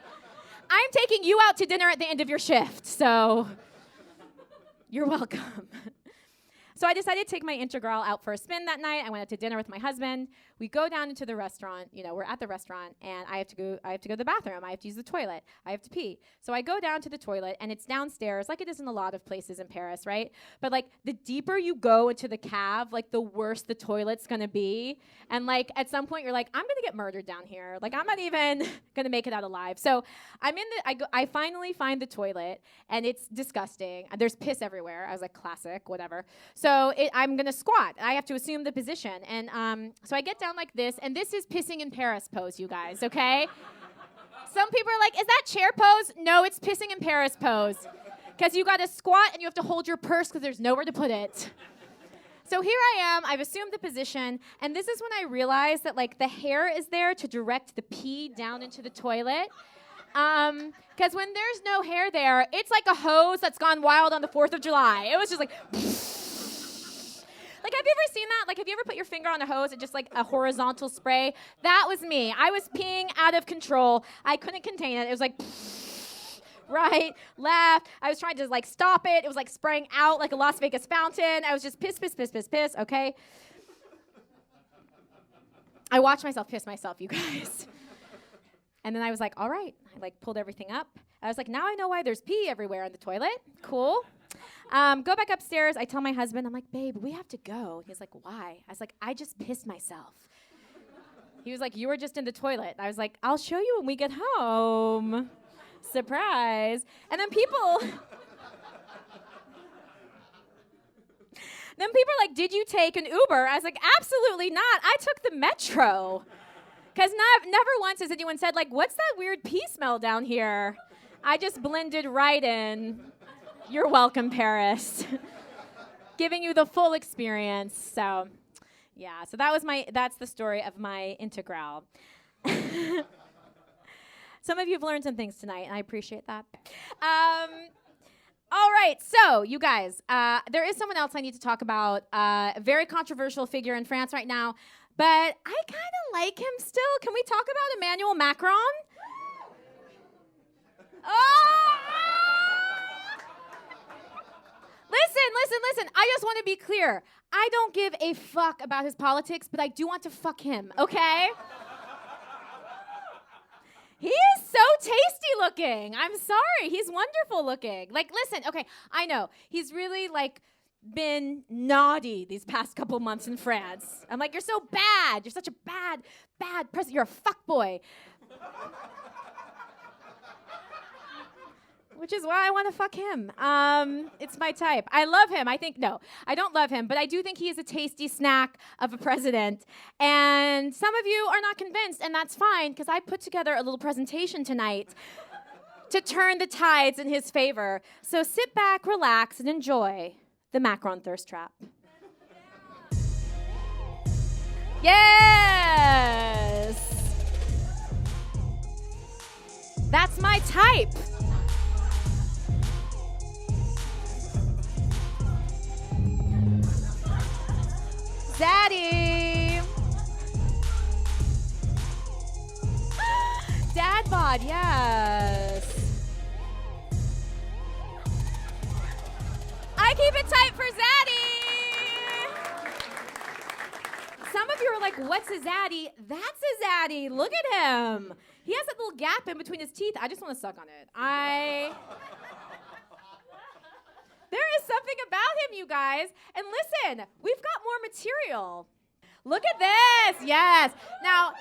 I'm taking you out to dinner at the end of your shift, so you're welcome. So I decided to take my integral out for a spin that night. I went out to dinner with my husband. We go down into the restaurant. We're at the restaurant, and I have to go to the bathroom. I have to use the toilet. I have to pee. So I go down to the toilet, and it's downstairs, like it is in a lot of places in Paris, right? But like the deeper you go into the cave, like the worse the toilet's gonna be. And like at some point, you're like, I'm gonna get murdered down here. Like I'm not even gonna make it out alive. So I finally find the toilet, and it's disgusting. There's piss everywhere. I was like, classic, whatever. So I'm gonna squat. I have to assume the position, and so I get down like this, and this is pissing in Paris pose, you guys. Okay. Some people are like, is that chair pose? No, it's pissing in Paris pose, because you got to squat and you have to hold your purse because there's nowhere to put it. So here I am. I've assumed the position, and this is when I realized that like the hair is there to direct the pee down into the toilet. Because when there's no hair there, it's like a hose that's gone wild on the 4th of July. It was just like, like, have you ever seen that? Like, have you ever put your finger on a hose and just like a horizontal spray? That was me. I was peeing out of control. I couldn't contain it. It was like, right, left. I was trying to like stop it. It was like spraying out like a Las Vegas fountain. I was just piss, okay? I watched myself piss myself, you guys. And then I was like, all right. I like pulled everything up. I was like, now I know why there's pee everywhere in the toilet. Cool. Go back upstairs. I tell my husband, I'm like, babe, we have to go. He's like, why? I was like, I just pissed myself. He was like, you were just in the toilet. I was like, I'll show you when we get home. Surprise. And then people are like, did you take an Uber? I was like, absolutely not. I took the metro. Because never once has anyone said, like, what's that weird pee smell down here? I just blended right in. You're welcome, Paris. Giving you the full experience. So, yeah. So that's the story of my integral. Some of you have learned some things tonight, and I appreciate that. All right, so you guys, there is someone else I need to talk about, a very controversial figure in France right now, but I kind of like him still. Can we talk about Emmanuel Macron? Oh! Listen. I just want to be clear. I don't give a fuck about his politics, but I do want to fuck him, okay? He is so tasty looking. I'm sorry. He's wonderful looking. Like, listen, okay, I know. He's really, like, been naughty these past couple months in France. I'm like, you're so bad. You're such a bad president. You're a fuckboy. Which is why I want to fuck him. It's my type. I love him. No, I don't love him, but I do think he is a tasty snack of a president. And some of you are not convinced, and that's fine, because I put together a little presentation tonight to turn the tides in his favor. So sit back, relax, and enjoy the Macron thirst trap. Yes! That's my type. Daddy! Dad bod, yes. I keep it tight for Zaddy! Some of you are like, what's a Zaddy? That's a Zaddy. Look at him. He has that little gap in between his teeth. I just want to suck on it. There is something about him, you guys. And listen, we've got more material. Look at this. Yes. Now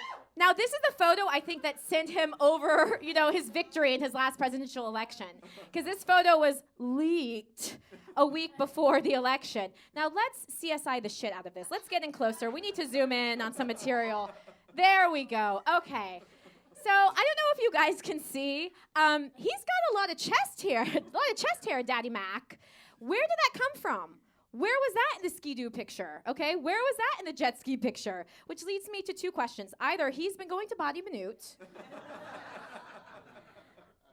this is the photo I think that sent him over, his victory in his last presidential election. Because this photo was leaked a week before the election. Now let's CSI the shit out of this. Let's get in closer. We need to zoom in on some material. There we go. Okay. So I don't know if you guys can see. He's got a lot of chest hair. Daddy Mac. Where did that come from? Where was that in the ski-doo picture? Okay, where was that in the jet ski picture? Which leads me to two questions. Either he's been going to Body Minute,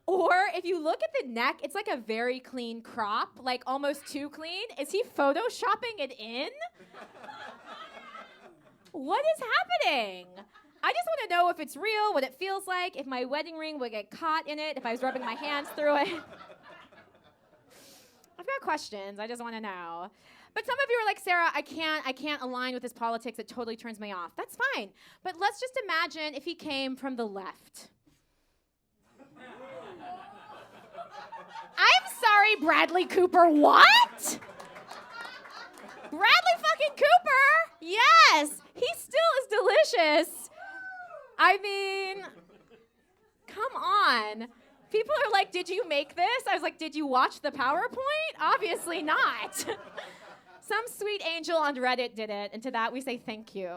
or if you look at the neck, it's like a very clean crop, like almost too clean. Is he photoshopping it in? What is happening? I just want to know if it's real, what it feels like, if my wedding ring would get caught in it, if I was rubbing my hands through it. I've got questions. I just want to know. But some of you are like, Sarah, I can't align with his politics. It totally turns me off. That's fine. But let's just imagine if he came from the left. I'm sorry, Bradley Cooper, what? Bradley fucking Cooper? Yes, he still is delicious. I mean, come on. People are like, did you make this? I was like, did you watch the PowerPoint? Obviously not. Some sweet angel on Reddit did it, and to that we say thank you.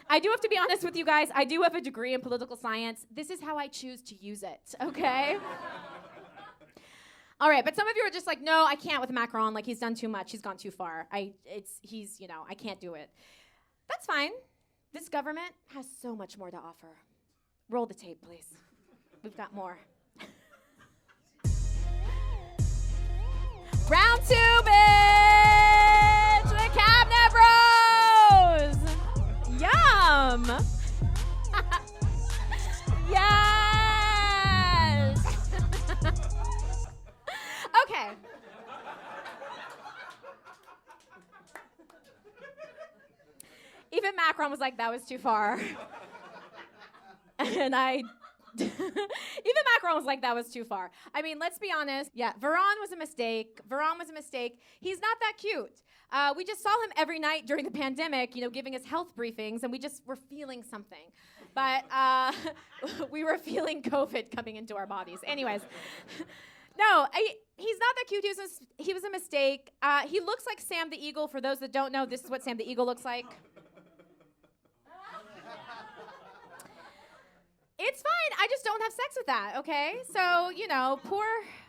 I do have to be honest with you guys. I do have a degree in political science. This is how I choose to use it, okay? All right, but some of you are just like, no, I can't with Macron. Like, he's done too much. He's gone too far. I can't do it. That's fine. This government has so much more to offer. Roll the tape, please. We've got more. Round 2, bitch! The Cabinet Bros! Yum! Yes! Okay. Even Macron was like, that was too far. And even Macron was like, that was too far. I mean, let's be honest. Yeah, Veron was a mistake. He's not that cute. We just saw him every night during the pandemic, giving us health briefings, and we just were feeling something. But we were feeling COVID coming into our bodies. Anyways. No, he's not that cute. He was a mistake. He looks like Sam the Eagle. For those that don't know, this is what Sam the Eagle looks like. It's fine. I just don't have sex with that, okay? So,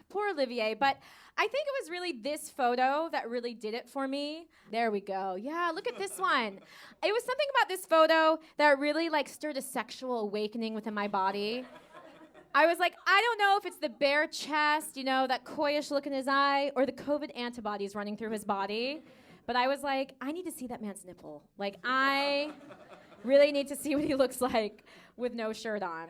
poor Olivier. But I think it was really this photo that really did it for me. There we go. Yeah, look at this one. It was something about this photo that really, stirred a sexual awakening within my body. I was like, I don't know if it's the bare chest, that coyish look in his eye, or the COVID antibodies running through his body. But I was like, I need to see that man's nipple. I really need to see what he looks like with no shirt on.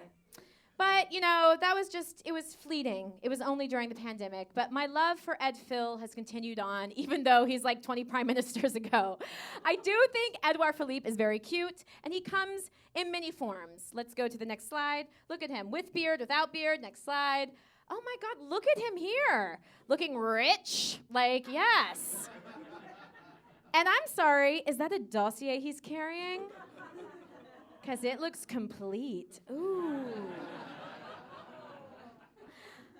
But, that was it was fleeting. It was only during the pandemic. But my love for Ed Phil has continued on, even though he's 20 prime ministers ago. I do think Edouard Philippe is very cute, and he comes in many forms. Let's go to the next slide. Look at him, with beard, without beard. Next slide. Oh my God, look at him here. Looking rich, yes. And I'm sorry, is that a dossier he's carrying? Because it looks complete. Ooh.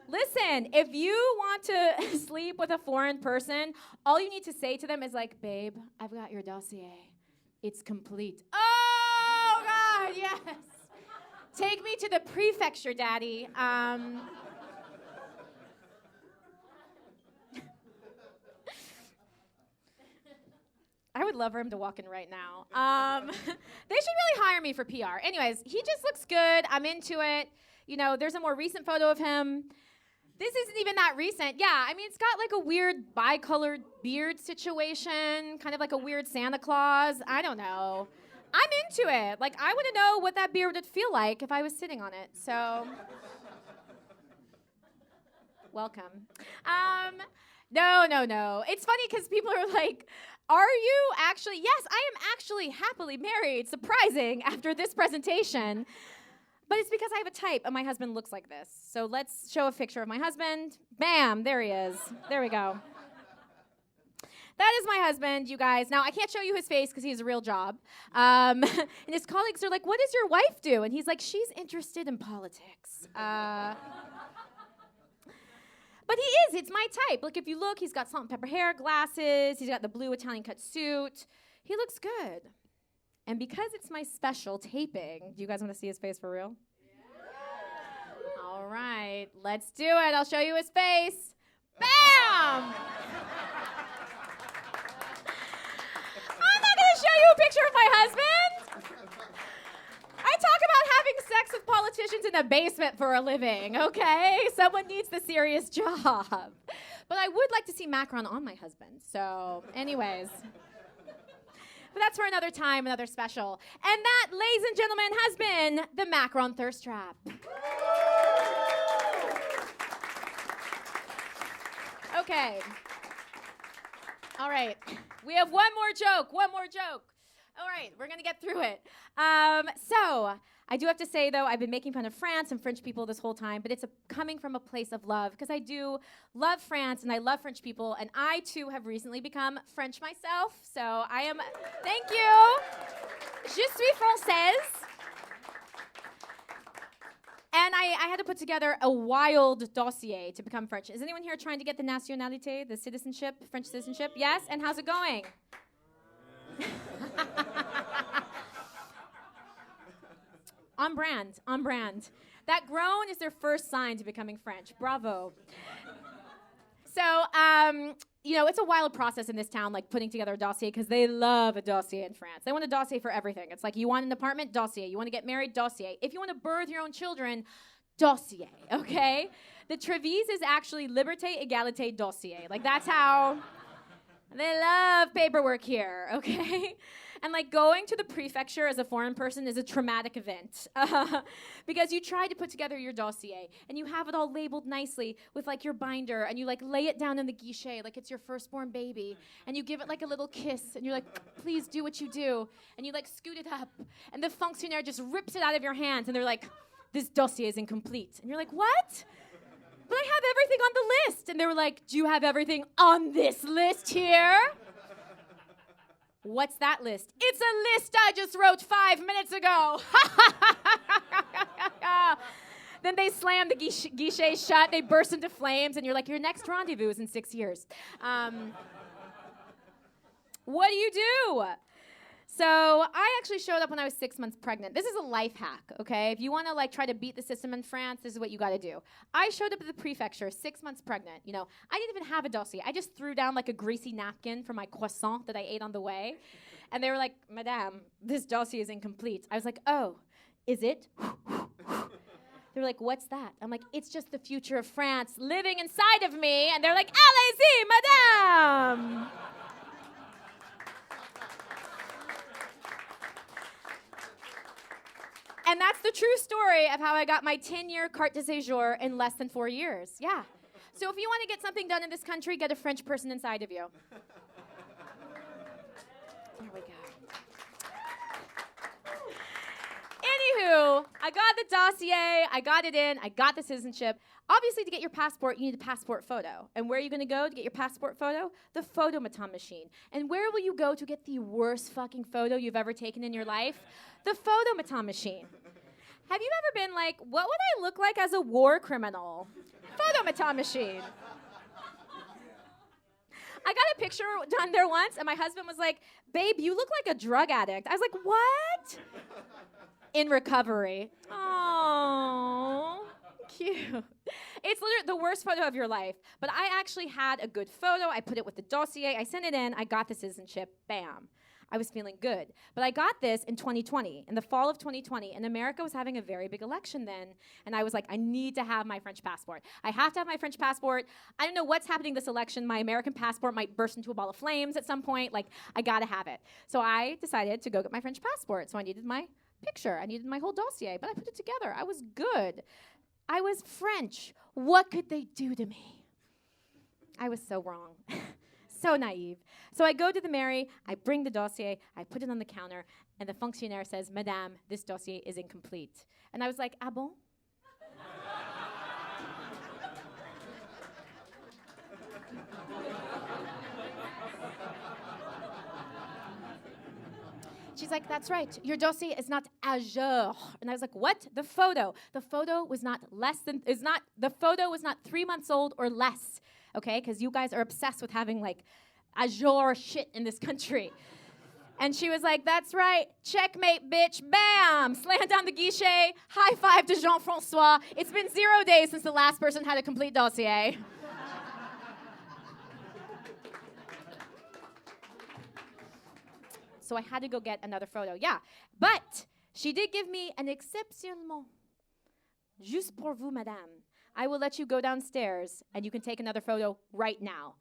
Listen, if you want to sleep with a foreign person, all you need to say to them is babe, I've got your dossier. It's complete. Oh, God, yes. Take me to the prefecture, daddy. I would love for him to walk in right now. They should really hire me for PR. Anyways, he just looks good. I'm into it. There's a more recent photo of him. This isn't even that recent. Yeah, it's got a weird bicolored beard situation, kind of like a weird Santa Claus. I don't know. I'm into it. I want to know what that beard would feel like if I was sitting on it. So, welcome. No. It's funny because people are like, are you actually? Yes, I am actually happily married. Surprising after this presentation. But it's because I have a type, and my husband looks like this. So let's show a picture of my husband. Bam, there he is. There we go. That is my husband, you guys. Now, I can't show you his face because he has a real job. And his colleagues are like, what does your wife do? And he's like, she's interested in politics. But he is. It's my type. If you look, he's got salt and pepper hair, glasses. He's got the blue Italian cut suit. He looks good. And because it's my special taping, do you guys want to see his face for real? Yeah. All right, let's do it. I'll show you his face. Bam! I'm not going to show you a picture of my husband. I talk about having sex with politicians in the basement for a living, okay? Someone needs the serious job. But I would like to see Macron on my husband. So, anyways. But that's for another time, another special. And that, ladies and gentlemen, has been the Macron Thirst Trap. Okay. All right. We have one more joke. All right, we're going to get through it. So I do have to say, though, I've been making fun of France and French people this whole time, but it's coming from a place of love, because I do love France and I love French people, and I, too, have recently become French myself. So I am, thank you. Je suis française. And I had to put together a wild dossier to become French. Is anyone here trying to get the nationalité, the citizenship, French citizenship? Yes? And how's it going? On brand. That groan is their first sign to becoming French. Bravo. So, it's a wild process in this town, like putting together a dossier, because they love a dossier in France. They want a dossier for everything. It's like, you want an apartment? Dossier. You want to get married? Dossier. If you want to birth your own children, dossier, okay? The Trevis is actually liberté, égalité, dossier. Like, that's how they love paperwork here, okay? And, like, going to the prefecture as a foreign person is a traumatic event because you try to put together your dossier and you have it all labeled nicely with, like, your binder, and you, like, lay it down in the guichet like it's your firstborn baby, and you give it, like, a little kiss, and you're like, please do what you do, and you, like, scoot it up, and the fonctionnaire just rips it out of your hands, and they're like, this dossier is incomplete. And you're like, what? But I have everything on the list. And they were like, do you have everything on this list here? What's that list? It's a list I just wrote 5 minutes ago. Then they slam the guichet shut. They burst into flames. And you're like, your next rendezvous is in 6 years. What do you do? So I actually showed up when I was 6 months pregnant. This is a life hack, okay? If you want to, like, try to beat the system in France, this is what you got to do. I showed up at the prefecture 6 months pregnant. I didn't even have a dossier. I just threw down, like, a greasy napkin for my croissant that I ate on the way. And they were like, Madame, this dossier is incomplete. I was like, oh, is it? They're like, what's that? I'm like, it's just the future of France living inside of me. And they're like, allez-y, Madame. And that's the true story of how I got my 10-year carte de séjour in less than 4 years. Yeah. So if you want to get something done in this country, get a French person inside of you. There we go. Anywho, I got the dossier, I got it in, I got the citizenship. Obviously, to get your passport, you need a passport photo. And where are you going to go to get your passport photo? The photomaton machine. And where will you go to get the worst fucking photo you've ever taken in your life? The photomaton machine. Have you ever been like, what would I look like as a war criminal? Photomaton machine. I got a picture done there once, and my husband was like, babe, you look like a drug addict. I was like, what? In recovery. Oh, cute. It's literally the worst photo of your life. But I actually had a good photo. I put it with the dossier. I sent it in. I got the citizenship. Bam. I was feeling good. But I got this in 2020, in the fall of 2020, and America was having a very big election then, and I was like, I need to have my French passport. I have to have my French passport. I don't know what's happening this election. My American passport might burst into a ball of flames at some point. Like, I gotta have it. So I decided to go get my French passport. So I needed my picture. I needed my whole dossier, but I put it together. I was good. I was French. What could they do to me? I was so wrong. So naive. So I go to the mairie, I bring the dossier, I put it on the counter, and the fonctionnaire says, Madame, this dossier is incomplete. And I was like, ah bon? She's like, that's right, your dossier is not à jour. And I was like, what? The photo. The photo was not 3 months old or less. Okay, because you guys are obsessed with having, like, a jour shit in this country. And she was like, that's right, checkmate, bitch, bam! Slammed down the guichet, high five to Jean-Francois. It's been 0 days since the last person had a complete dossier. So I had to go get another photo, yeah. But she did give me an exceptionnellement. Juste pour vous, madame. I will let you go downstairs, and you can take another photo right now.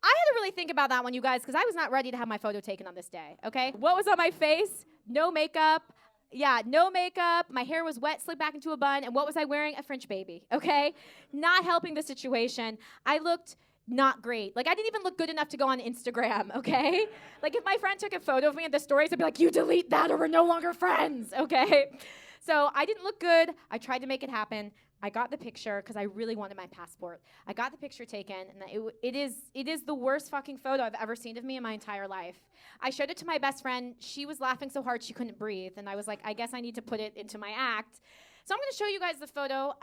I had to really think about that one, you guys, because I was not ready to have my photo taken on this day, okay? What was on my face? No makeup. Yeah, no makeup. My hair was wet, slicked back into a bun, and what was I wearing? A French baby, okay? Not helping the situation. I looked not great. Like, I didn't even look good enough to go on Instagram, okay? Like, if my friend took a photo of me in the stories, I'd be like, you delete that or we're no longer friends, okay? So I didn't look good. I tried to make it happen. I got the picture because I really wanted my passport. I got the picture taken, and it is the worst fucking photo I've ever seen of me in my entire life. I showed it to my best friend. She was laughing so hard she couldn't breathe, and I was like, I guess I need to put it into my act. So I'm going to show you guys the photo.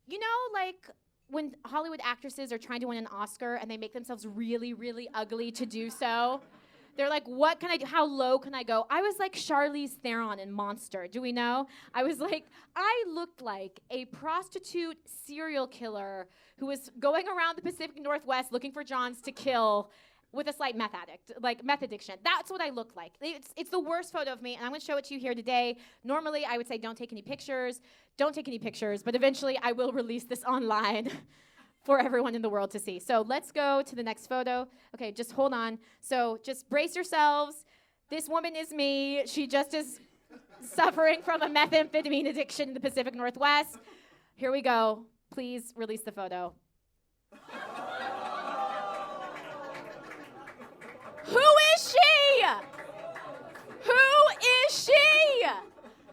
You know, like when Hollywood actresses are trying to win an Oscar and they make themselves really, really ugly to do so? They're like, what can I do? How low can I go? I was like Charlize Theron in Monster. Do we know? I looked like a prostitute serial killer who was going around the Pacific Northwest looking for Johns to kill with a slight meth addiction. That's what I looked like. It's the worst photo of me, and I'm going to show it to you here today. Normally, I would say don't take any pictures, but eventually I will release this online for everyone in the world to see. So let's go to the next photo. Okay, just hold on. So just brace yourselves. This woman is me. She just is suffering from a methamphetamine addiction in the Pacific Northwest. Here we go. Please release the photo. Who is she? Who is she?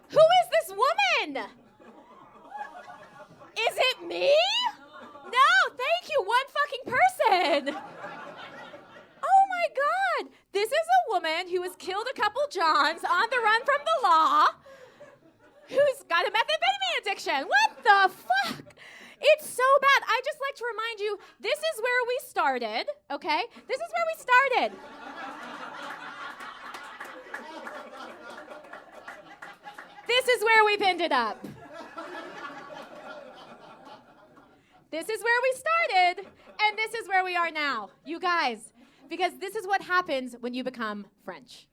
Who is this woman? Is it me? No, thank you, one fucking person. Oh my God. This is a woman who has killed a couple Johns on the run from the law, who's got a methamphetamine addiction. What the fuck? It's so bad. I just like to remind you, this is where we started, okay? This is where we started. This is where we've ended up. This is where we started, and this is where we are now, you guys, because this is what happens when you become French.